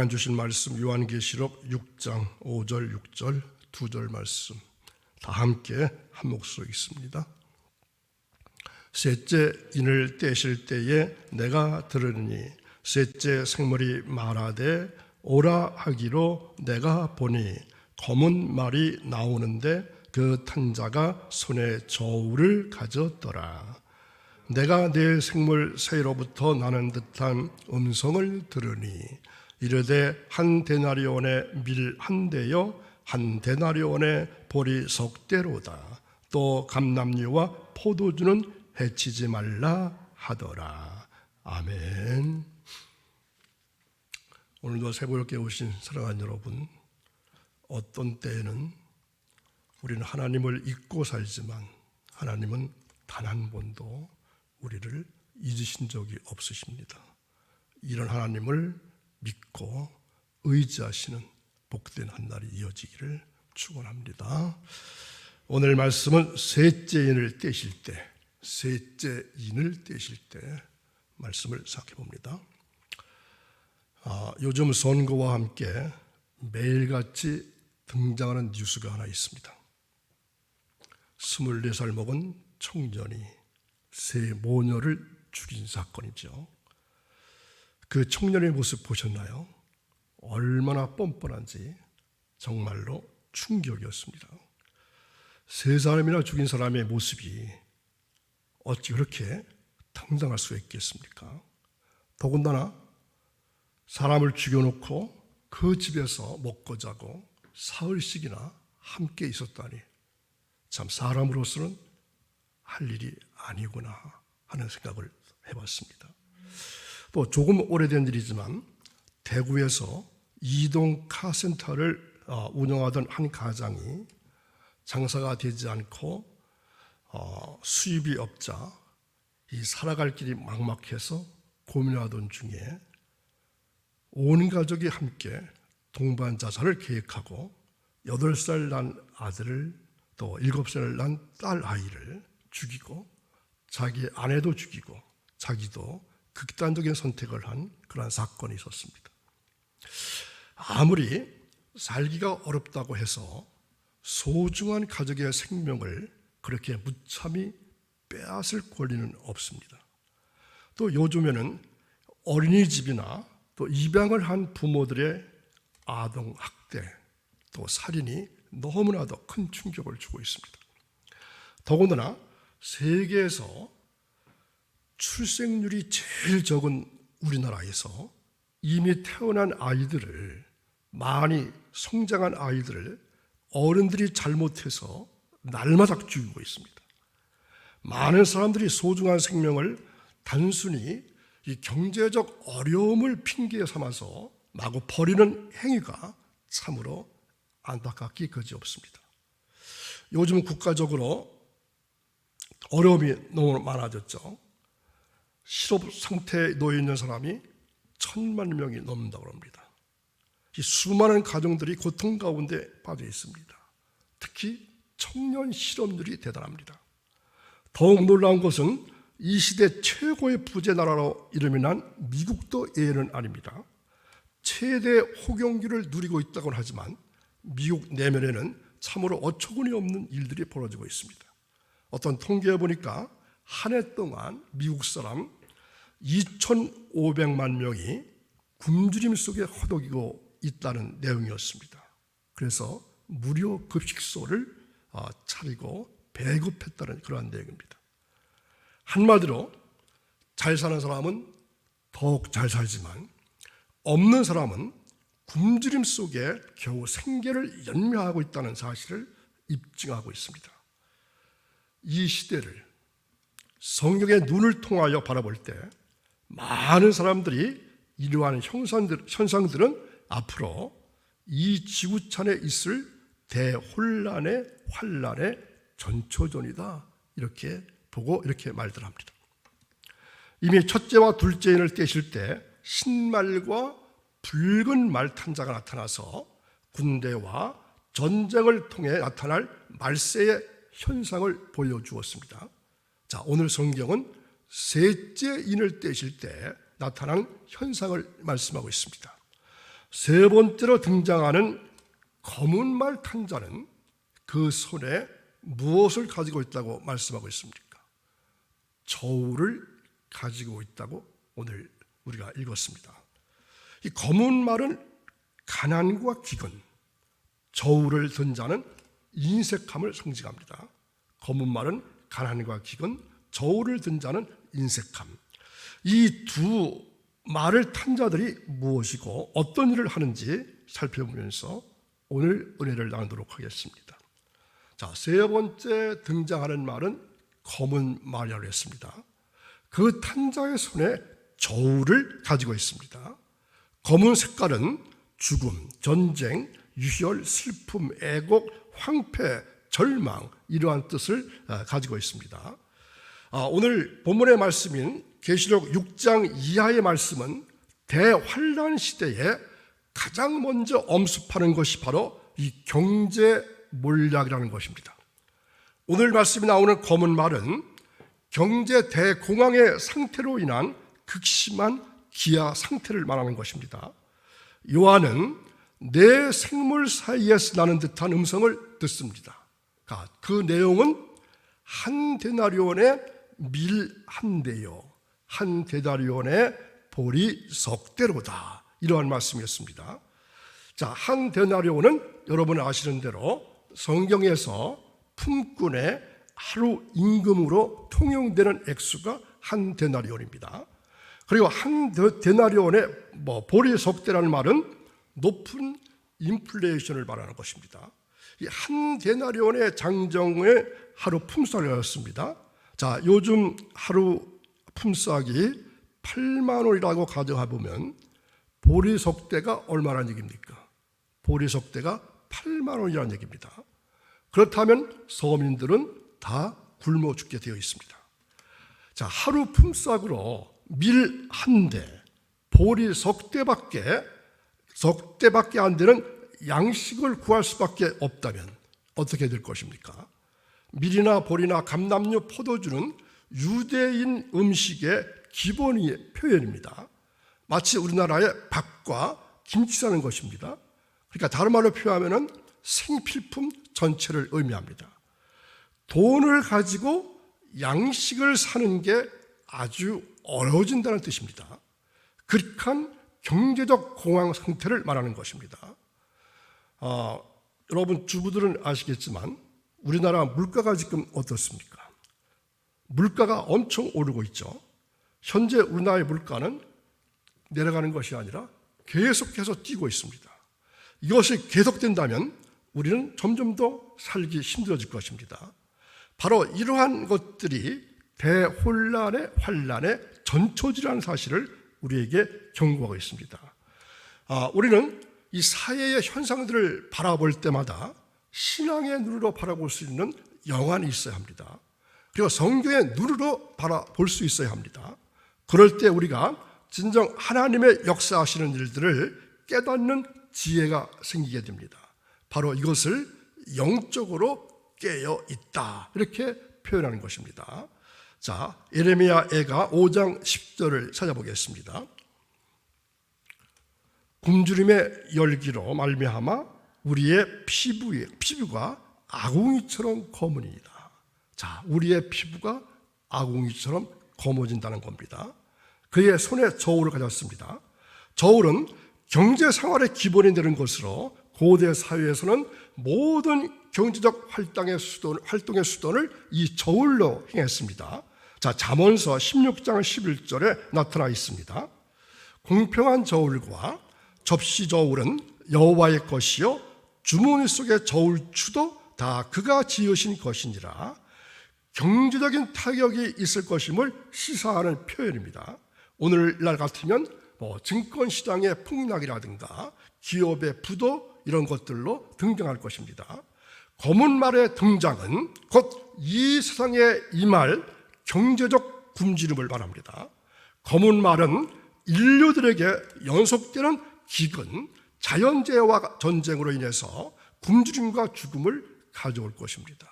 하나님 주신 말씀 요한계시록 6장 5절 6절 2절 말씀 다 함께 한 목소리 있습니다. 셋째 인을 떼실 때에 내가 들으니 셋째 생물이 말하되 오라 하기로 내가 보니 검은 말이 나오는데 그 탄 자가 손에 저울을 가졌더라. 내가 내 생물 사이로부터 나는 듯한 음성을 들으니 이르되 한 데나리온의 밀 한 대여 한 데나리온의 보리 석 대로다. 또 감람류와 포도주는 해치지 말라 하더라. 아멘. 오늘도 새벽에 오신 사랑하는 여러분, 어떤 때에는 우리는 하나님을 잊고 살지만 하나님은 단 한 번도 우리를 잊으신 적이 없으십니다. 이런 하나님을 믿고 의지하시는 복된 한 날이 이어지기를 축원합니다. 오늘 말씀은 셋째 인을 떼실 때, 셋째 인을 떼실 때 말씀을 생각해 봅니다. 요즘 선거와 함께 매일같이 등장하는 뉴스가 하나 있습니다. 24살 먹은 청년이 세 모녀를 죽인 사건이죠. 그 청년의 모습 보셨나요? 얼마나 뻔뻔한지 정말로 충격이었습니다. 세 사람이나 죽인 사람의 모습이 어찌 그렇게 당당할 수 있겠습니까? 더군다나 사람을 죽여놓고 그 집에서 먹고 자고 사흘씩이나 함께 있었다니 참 사람으로서는 할 일이 아니구나 하는 생각을 해봤습니다. 또 조금 오래된 일이지만 대구에서 이동 카센터를 운영하던 한 가장이 장사가 되지 않고 수입이 없자 이 살아갈 길이 막막해서 고민하던 중에 온 가족이 함께 동반 자살을 계획하고 8살 난 아들을 또 7살 난 딸 아이를 죽이고 자기 아내도 죽이고 자기도 극단적인 선택을 한 그런 사건이 있었습니다. 아무리 살기가 어렵다고 해서 소중한 가족의 생명을 그렇게 무참히 빼앗을 권리는 없습니다. 또 요즘에는 어린이집이나 또 입양을 한 부모들의 아동 학대 또 살인이 너무나도 큰 충격을 주고 있습니다. 더군다나 세계에서 출생률이 제일 적은 우리나라에서 이미 태어난 아이들을, 많이 성장한 아이들을 어른들이 잘못해서 날마다 죽이고 있습니다. 많은 사람들이 소중한 생명을 단순히 이 경제적 어려움을 핑계 삼아서 마구 버리는 행위가 참으로 안타깝기 그지없습니다. 요즘 국가적으로 어려움이 너무 많아졌죠. 실업 상태에 놓여 있는 사람이 1,000만 명이 넘는다고 합니다. 이 수많은 가정들이 고통 가운데 빠져 있습니다. 특히 청년 실업률이 대단합니다. 더욱 놀라운 것은 이 시대 최고의 부재 나라로 이름이 난 미국도 예외는 아닙니다. 최대 호경기를 누리고 있다고 하지만 미국 내면에는 참으로 어처구니 없는 일들이 벌어지고 있습니다. 어떤 통계에 보니까 한 해 동안 미국 사람 2,500만 명이 굶주림 속에 허덕이고 있다는 내용이었습니다. 그래서 무료 급식소를 차리고 배급했다는 그러한 내용입니다. 한마디로 잘 사는 사람은 더욱 잘 살지만 없는 사람은 굶주림 속에 겨우 생계를 연명하고 있다는 사실을 입증하고 있습니다. 이 시대를 성경의 눈을 통하여 바라볼 때 많은 사람들이 이러한 현상들은 앞으로 이 지구촌에 있을 대혼란의 환란의 전초전이다 이렇게 보고 이렇게 말들 합니다. 이미 첫째와 둘째인을 떼실 때 신말과 붉은 말탄자가 나타나서 군대와 전쟁을 통해 나타날 말세의 현상을 보여주었습니다. 자, 오늘 성경은 셋째 인을 떼실 때 나타난 현상을 말씀하고 있습니다. 세 번째로 등장하는 검은 말 탕자는 그 손에 무엇을 가지고 있다고 말씀하고 있습니까? 저울을 가지고 있다고 오늘 우리가 읽었습니다. 이 검은 말은 가난과 기근, 저울을 든 자는 인색함을 상징합니다. 검은 말은 가난과 기근, 저울을 든 자는 인색함. 이 두 말을 탄 자들이 무엇이고 어떤 일을 하는지 살펴보면서 오늘 은혜를 나누도록 하겠습니다. 자, 세 번째 등장하는 말은 검은 말이라고 했습니다. 그 탄 자의 손에 저울을 가지고 있습니다. 검은 색깔은 죽음, 전쟁, 유혈, 슬픔, 애곡, 황폐, 절망 이러한 뜻을 가지고 있습니다. 오늘 본문의 말씀인 계시록 6장 이하의 말씀은 대환란 시대에 가장 먼저 엄습하는 것이 바로 이 경제 몰락이라는 것입니다. 오늘 말씀이 나오는 검은 말은 경제 대공황의 상태로 인한 극심한 기아 상태를 말하는 것입니다. 요한은 내 생물 사이에서 나는 듯한 음성을 듣습니다. 그 내용은 한 데나리온의 밀 한 대요, 한 데나리온의 보리 석 대로다, 이러한 말씀이었습니다. 자, 한 데나리온은 여러분 아시는 대로 성경에서 품꾼의 하루 임금으로 통용되는 액수가 한 데나리온입니다. 그리고 한 데나리온의 보리 석 대라는 말은 높은 인플레이션을 말하는 것입니다. 이 한 데나리온의 장정의 하루 품삯이었습니다. 자, 요즘 하루 품삯이 8만 원이라고 가정해보면 보리석대가 얼마라는 얘기입니까? 보리석대가 8만 원이라는 얘기입니다. 그렇다면 서민들은 다 굶어 죽게 되어 있습니다. 자, 하루 품삯으로 밀 한 대, 보리 석 대밖에 안 되는 양식을 구할 수밖에 없다면 어떻게 될 것입니까? 밀이나 보리나 감람류, 포도주는 유대인 음식의 기본의 표현입니다. 마치 우리나라의 밥과 김치 사는 것입니다. 그러니까 다른 말로 표현하면 생필품 전체를 의미합니다. 돈을 가지고 양식을 사는 게 아주 어려워진다는 뜻입니다. 극한 경제적 공황 상태를 말하는 것입니다. 여러분 주부들은 아시겠지만 우리나라 물가가 지금 어떻습니까? 물가가 엄청 오르고 있죠. 현재 우리나라의 물가는 내려가는 것이 아니라 계속해서 뛰고 있습니다. 이것이 계속된다면 우리는 점점 더 살기 힘들어질 것입니다. 바로 이러한 것들이 대혼란의 환란의 전초지라는 사실을 우리에게 경고하고 있습니다. 우리는 이 사회의 현상들을 바라볼 때마다 신앙의 눈으로 바라볼 수 있는 영안이 있어야 합니다. 그리고 성경의 눈으로 바라볼 수 있어야 합니다. 그럴 때 우리가 진정 하나님의 역사하시는 일들을 깨닫는 지혜가 생기게 됩니다. 바로 이것을 영적으로 깨어 있다, 이렇게 표현하는 것입니다. 자, 예레미야 애가 5장 10절을 찾아보겠습니다. 굶주림의 열기로 말미암아 우리의 피부가 아궁이처럼 검으니이다. 자, 우리의 피부가 아궁이처럼 검어진다는 겁니다. 그의 손에 저울을 가졌습니다. 저울은 경제 생활의 기본이 되는 것으로 고대 사회에서는 모든 경제적 활동의 수단을 이 저울로 행했습니다. 자, 잠언서 16장 11절에 나타나 있습니다. 공평한 저울과 접시 저울은 여호와의 것이요 주머니 속의 저울추도 다 그가 지으신 것이니라. 경제적인 타격이 있을 것임을 시사하는 표현입니다. 오늘날 같으면 증권시장의 폭락이라든가 기업의 부도 이런 것들로 등장할 것입니다. 검은 말의 등장은 곧 이 세상에 임할 경제적 굶주림을 말합니다. 검은 말은 인류들에게 연속되는 기근, 자연재해와 전쟁으로 인해서 굶주림과 죽음을 가져올 것입니다.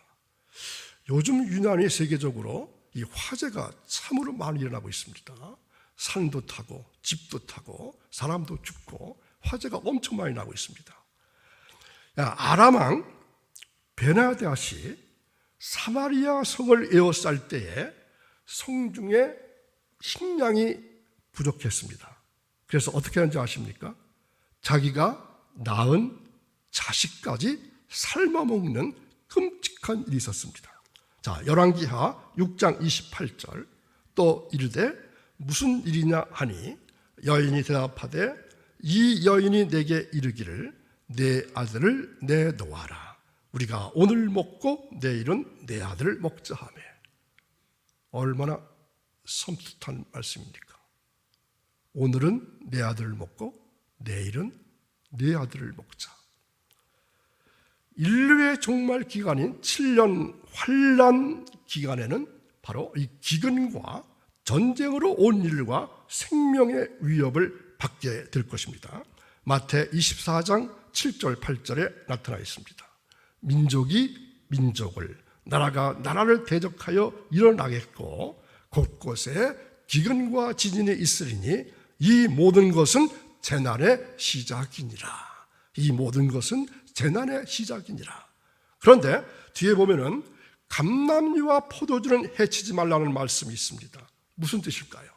요즘 유난히 세계적으로 이 화재가 참으로 많이 일어나고 있습니다. 산도 타고 집도 타고 사람도 죽고 화재가 엄청 많이 나고 있습니다. 아람 왕 베나닷이 사마리아 성을 에워쌀 때에 성중에 식량이 부족했습니다. 그래서 어떻게 하는지 아십니까? 자기가 낳은 자식까지 삶아먹는 끔찍한 일이 있었습니다. 자, 열왕기하 6장 28절 또 이르되 무슨 일이냐 하니 여인이 대답하되 이 여인이 내게 이르기를 내 아들을 내놓아라. 우리가 오늘 먹고 내일은 내 아들을 먹자 하며. 얼마나 섬뜩한 말씀입니까? 오늘은 내 아들을 먹고 내일은 내 아들을 먹자. 인류의 종말 기간인 7년 환란 기간에는 바로 이 기근과 전쟁으로 온 인류가 생명의 위협을 받게 될 것입니다. 마태 24장 7절 8절에 나타나 있습니다. 민족이 민족을, 나라가 나라를 대적하여 일어나겠고 곳곳에 기근과 지진이 있으리니 이 모든 것은 재난의 시작이니라. 이 모든 것은 재난의 시작이니라. 그런데 뒤에 보면은 감람류와 포도주는 해치지 말라는 말씀이 있습니다. 무슨 뜻일까요?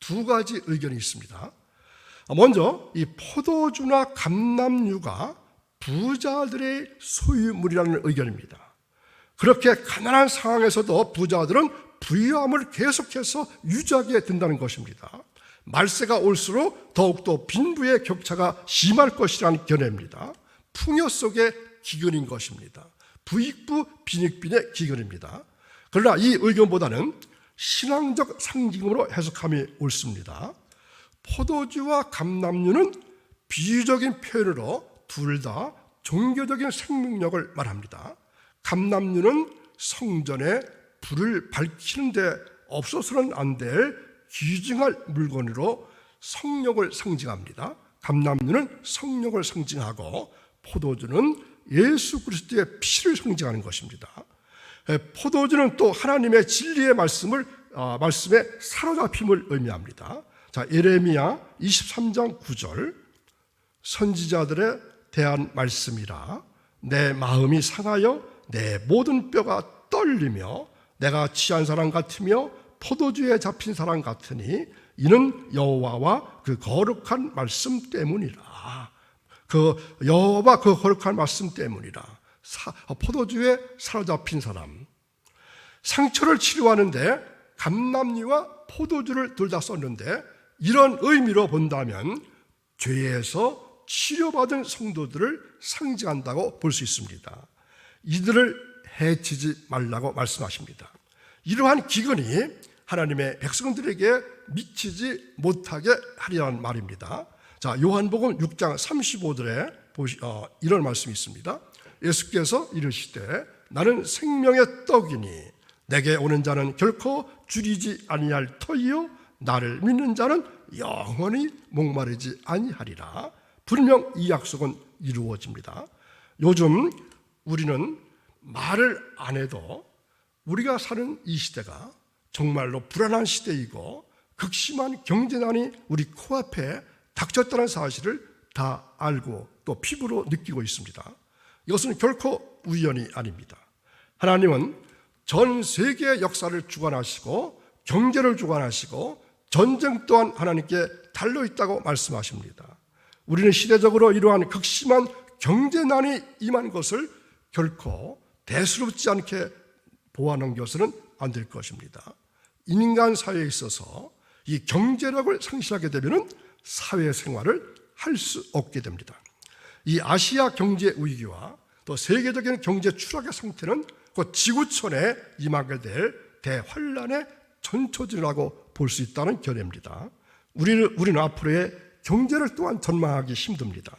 두 가지 의견이 있습니다. 먼저 이 포도주나 감람류가 부자들의 소유물이라는 의견입니다. 그렇게 가난한 상황에서도 부자들은 부유함을 계속해서 유지하게 된다는 것입니다. 말세가 올수록 더욱더 빈부의 격차가 심할 것이라는 견해입니다. 풍요 속의 기근인 것입니다. 부익부 빈익빈의 기근입니다. 그러나 이 의견보다는 신앙적 상징으로 해석함이 옳습니다. 포도주와 감람류는 비유적인 표현으로 둘 다 종교적인 생명력을 말합니다. 감람류는 성전에 불을 밝히는데 없어서는 안 될 귀중할 물건으로 성령을 상징합니다. 감람류는 성령을 상징하고 포도주는 예수 그리스도의 피를 상징하는 것입니다. 포도주는 또 하나님의 진리의 말씀에 사로잡힘을 의미합니다. 자, 예레미야 23장 9절 선지자들에 대한 말씀이라. 내 마음이 상하여 내 모든 뼈가 떨리며 내가 취한 사람 같으며 포도주에 잡힌 사람 같으니 이는 여호와와 그 거룩한 말씀 때문이라. 그 여호와 그 거룩한 말씀 때문이라. 포도주에 사로잡힌 사람. 상처를 치료하는데 감람류와 포도주를 둘 다 썼는데 이런 의미로 본다면 죄에서 치료받은 성도들을 상징한다고 볼 수 있습니다. 이들을 해치지 말라고 말씀하십니다. 이러한 기근이 하나님의 백성들에게 미치지 못하게 하리라는 말입니다. 자, 요한복음 6장 35절에 이런 말씀이 있습니다. 예수께서 이르시되 나는 생명의 떡이니 내게 오는 자는 결코 줄이지 아니할 터이요 나를 믿는 자는 영원히 목마르지 아니하리라. 분명 이 약속은 이루어집니다. 요즘 우리는 말을 안 해도 우리가 사는 이 시대가 정말로 불안한 시대이고 극심한 경제난이 우리 코앞에 닥쳤다는 사실을 다 알고 또 피부로 느끼고 있습니다. 이것은 결코 우연이 아닙니다. 하나님은 전 세계의 역사를 주관하시고 경제를 주관하시고 전쟁 또한 하나님께 달려있다고 말씀하십니다. 우리는 시대적으로 이러한 극심한 경제난이 임한 것을 결코 대수롭지 않게 보아넘겨서는 안 될 것입니다. 인간 사회에 있어서 이 경제력을 상실하게 되면 사회생활을 할 수 없게 됩니다. 이 아시아 경제 위기와 또 세계적인 경제 추락의 상태는 곧 지구촌에 임하게 될 대환란의 전초전이라고 볼 수 있다는 견해입니다. 우리는 앞으로의 경제를 또한 전망하기 힘듭니다.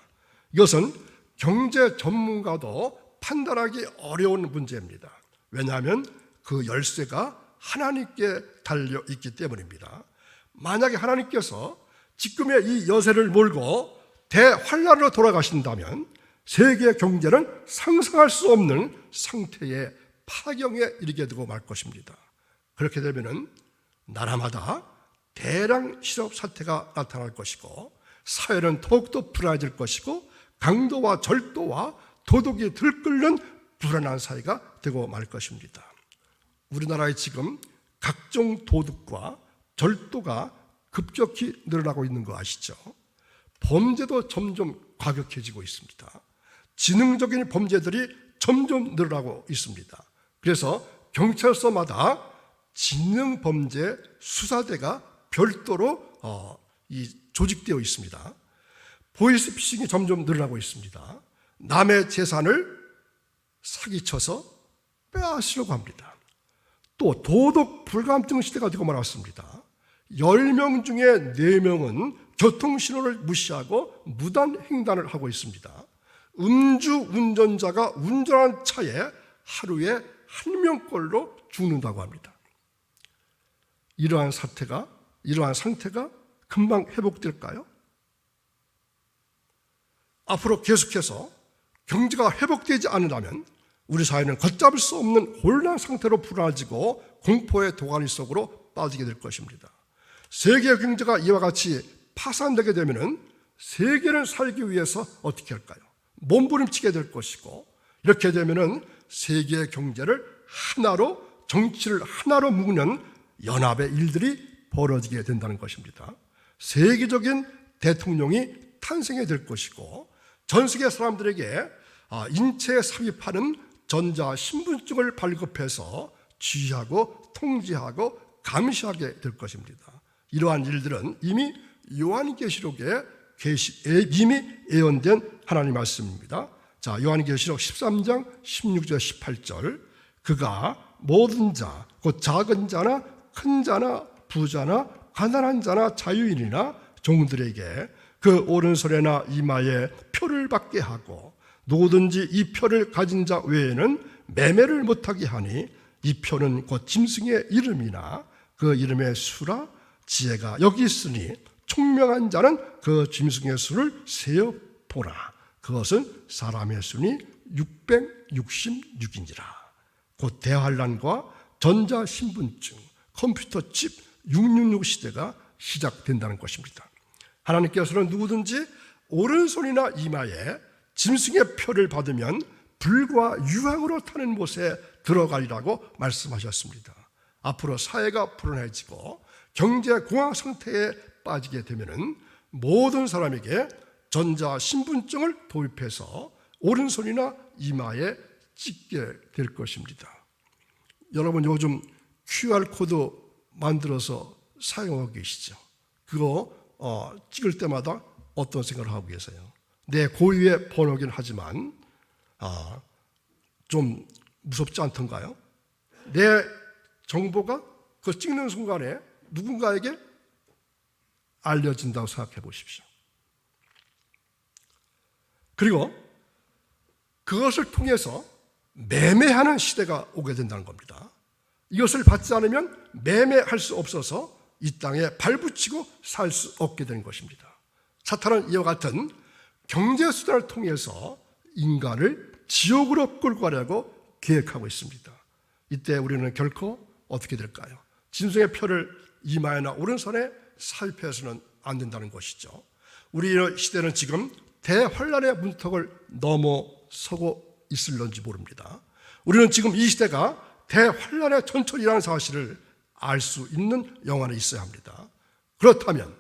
이것은 경제 전문가도 판단하기 어려운 문제입니다. 왜냐하면 그 열쇠가 하나님께 달려 있기 때문입니다. 만약에 하나님께서 지금의 이 여세를 몰고 대환란으로 돌아가신다면 세계 경제는 상상할 수 없는 상태의 파경에 이르게 되고 말 것입니다. 그렇게 되면 나라마다 대량 실업 사태가 나타날 것이고 사회는 더욱더 불안해질 것이고 강도와 절도와 도덕이 들끓는 불안한 사회가 되고 말 것입니다. 우리나라에 지금 각종 도둑과 절도가 급격히 늘어나고 있는 거 아시죠? 범죄도 점점 과격해지고 있습니다. 지능적인 범죄들이 점점 늘어나고 있습니다. 그래서 경찰서마다 지능범죄 수사대가 별도로 조직되어 있습니다. 보이스피싱이 점점 늘어나고 있습니다. 남의 재산을 사기쳐서 빼앗으려고 합니다. 또 도덕 불감증 시대가 되고 말았습니다. 10명 중에 4명은 교통신호를 무시하고 무단 횡단을 하고 있습니다. 음주 운전자가 운전한 차에 하루에 1명꼴로 죽는다고 합니다. 이러한 상태가 금방 회복될까요? 앞으로 계속해서 경제가 회복되지 않는다면 우리 사회는 걷잡을 수 없는 혼란 상태로 불안해지고 공포의 도가니 속으로 빠지게 될 것입니다. 세계 경제가 이와 같이 파산되게 되면 세계를 살기 위해서 어떻게 할까요? 몸부림치게 될 것이고, 이렇게 되면 세계 경제를 하나로, 정치를 하나로 묶는 연합의 일들이 벌어지게 된다는 것입니다. 세계적인 대통령이 탄생이 될 것이고, 전 세계 사람들에게 인체에 삽입하는 전자신분증을 발급해서 지휘하고 통제하고 감시하게 될 것입니다. 이러한 일들은 이미 요한계시록에 이미 예언된 하나님의 말씀입니다. 자, 요한계시록 13장 16절 18절, 그가 모든 자, 곧 작은 자나 큰 자나 부자나 가난한 자나 자유인이나 종들에게 그 오른손에나 이마에 표를 받게 하고, 누구든지 이 표를 가진 자 외에는 매매를 못하게 하니, 이 표는 곧 짐승의 이름이나 그 이름의 수라 지혜가 여기 있으니 총명한 자는 그 짐승의 수를 세어보라. 그것은 사람의 수니 666이니라. 곧 대환란과 전자신분증, 컴퓨터 칩 666 시대가 시작된다는 것입니다. 하나님께서는 누구든지 오른손이나 이마에 짐승의 표를 받으면 불과 유황으로 타는 곳에 들어가리라고 말씀하셨습니다. 앞으로 사회가 불안해지고 경제 공황 상태에 빠지게 되면 모든 사람에게 전자신분증을 도입해서 오른손이나 이마에 찍게 될 것입니다. 여러분 요즘 QR코드 만들어서 사용하고 계시죠? 그거 찍을 때마다 어떤 생각을 하고 계세요? 내 고유의 번호긴 하지만 좀 무섭지 않던가요? 내 정보가 그 찍는 순간에 누군가에게 알려진다고 생각해 보십시오. 그리고 그것을 통해서 매매하는 시대가 오게 된다는 겁니다. 이것을 받지 않으면 매매할 수 없어서 이 땅에 발붙이고 살 수 없게 되는 것입니다. 사탄은 이와 같은 경제수단을 통해서 인간을 지옥으로 끌고 가려고 계획하고 있습니다. 이때 우리는 결코 어떻게 될까요? 짐승의 표를 이마에나 오른손에 삽입해서는 안 된다는 것이죠. 우리 시대는 지금 대환란의 문턱을 넘어서고 있을런지 모릅니다. 우리는 지금 이 시대가 대환란의 전철이라는 사실을 알 수 있는 영안에 있어야 합니다. 그렇다면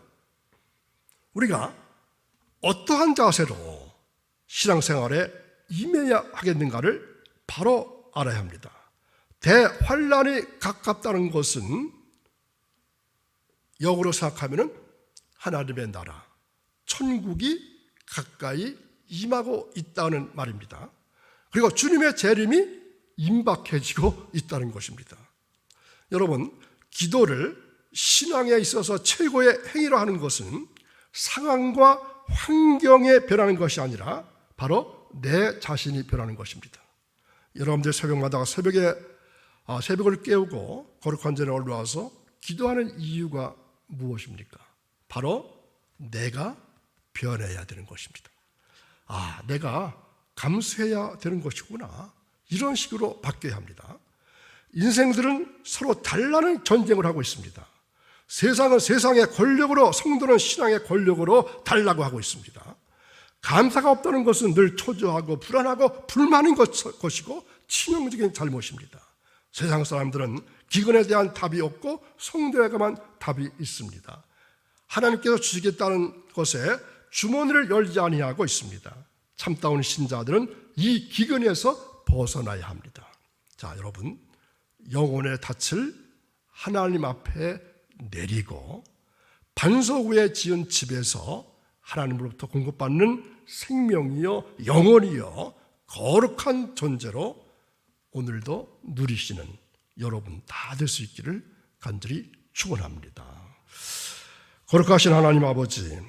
우리가 어떠한 자세로 신앙생활에 임해야 하겠는가를 바로 알아야 합니다. 대환란이 가깝다는 것은 역으로 생각하면 하나님의 나라, 천국이 가까이 임하고 있다는 말입니다. 그리고 주님의 재림이 임박해지고 있다는 것입니다. 여러분, 기도를 신앙에 있어서 최고의 행위로 하는 것은 상황과 환경에 변하는 것이 아니라 바로 내 자신이 변하는 것입니다. 여러분들 새벽마다 새벽을 깨우고 거룩한 자리에 올라와서 기도하는 이유가 무엇입니까? 바로 내가 변해야 되는 것입니다. 내가 감수해야 되는 것이구나. 이런 식으로 바뀌어야 합니다. 인생들은 서로 달라는 전쟁을 하고 있습니다. 세상은 세상의 권력으로, 성도는 신앙의 권력으로 달라고 하고 있습니다. 감사가 없다는 것은 늘 초조하고 불안하고 불만인 것이고 치명적인 잘못입니다. 세상 사람들은 기근에 대한 답이 없고 성도에게만 답이 있습니다. 하나님께서 주시겠다는 것에 주머니를 열지 아니하고 있습니다. 참다운 신자들은 이 기근에서 벗어나야 합니다. 자, 여러분, 영혼의 닻을 하나님 앞에 내리고 반석 위에 지은 집에서 하나님으로부터 공급받는 생명이요 영혼이요 거룩한 존재로 오늘도 누리시는 여러분 다 될 수 있기를 간절히 축원합니다. 거룩하신 하나님 아버지,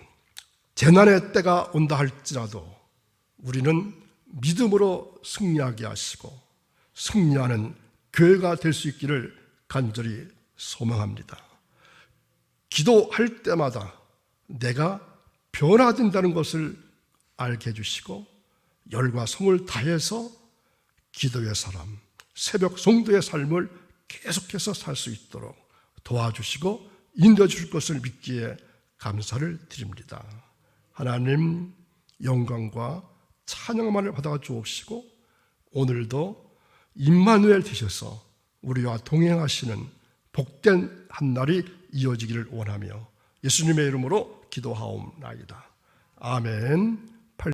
재난의 때가 온다 할지라도 우리는 믿음으로 승리하게 하시고 승리하는 교회가 될 수 있기를 간절히 소망합니다. 기도할 때마다 내가 변화된다는 것을 알게 해주시고 열과 성을 다해서 기도의 사람, 새벽 성도의 삶을 계속해서 살 수 있도록 도와주시고 인도해 주실 것을 믿기에 감사를 드립니다. 하나님 영광과 찬양만을 받아 주옵시고 오늘도 임마누엘 되셔서 우리와 동행하시는 복된 한 날이 이어지기를 원하며 예수님의 이름으로 기도하옵나이다. 아멘.